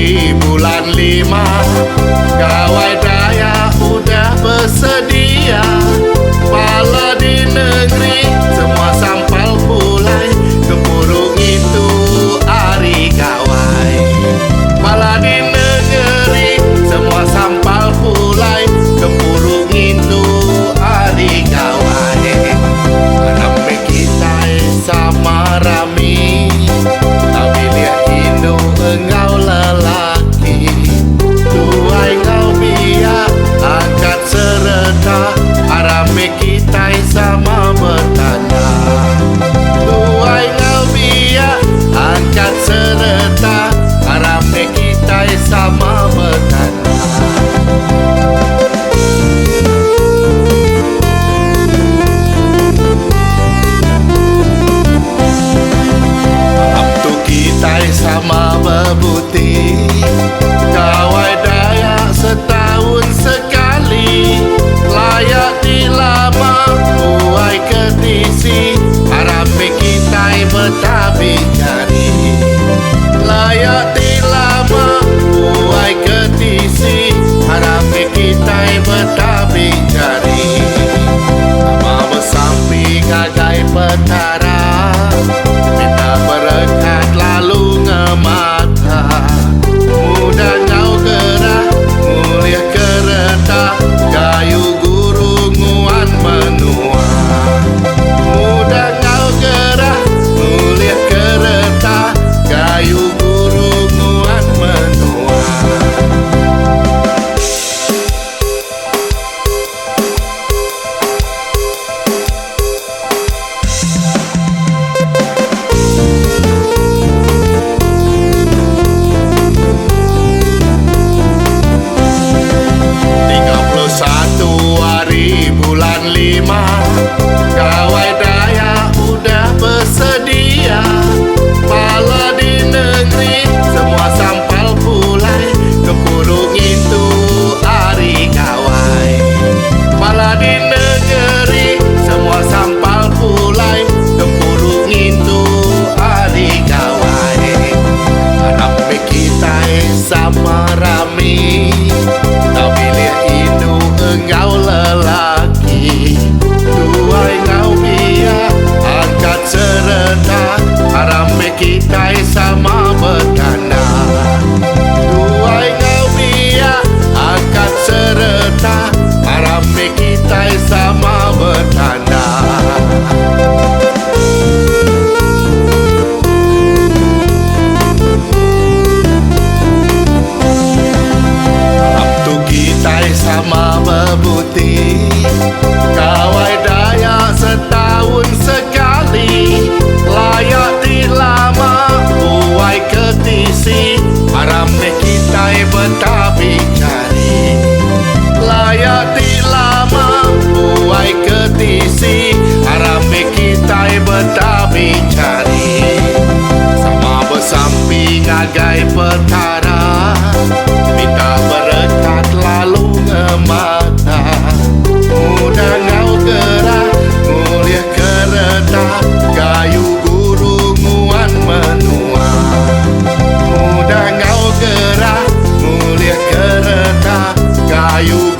hari bulan 5, gawai daya udah bersedia. Pala di negeri semua sampal pulai, kepurung itu hari gawai. Pala di negeri semua sampal pulai, kepurung itu hari gawai. Rame kita sama rami, tapi lihat Indo engkau lelaki. Tuai kau biar angkat serta, rame kita sama bertanda. Tuai kau biar angkat serta, rame kita sama bertanda. Sama bebuti, gawai daya setahun sekali, layak dilama buai ketisi, harapi kita betabi jari. Layak dilama buai ketisi, harapi kita betabi jari. Sama bersamping agai petara, kita berkat lalu mata. Muda kau gerah, mulia kereta, kayu gurunguan menua. Muda kau gerah, mulia kereta, kayu gurunguan menua. Bulan 5, gawai daya udah bersedia. Pala di negeri semua sampal pulai, kepulung itu hari gawai. Pala di negeri semua sampal pulai, kepulung itu hari gawai. Rame kita sama rami, tapi lihat Indo engkau lelaki. Tuai kau biar angkat serta, rame kita sama bertanda. Tuai kau biar angkat serta, rame kita sama bertanda. Sama bebuti, gawai daya setahun sekali, layak dilama buai ketisi, rame kita betabi cari. Layak dilama buai ketisi, rame kita betabi cari. Sama bersamping agai petara, minta berkat lalu mata. Muda kau gerah, mulia kereta, kayu gurunguan menua. Muda kau gerah, mulia kereta, kayu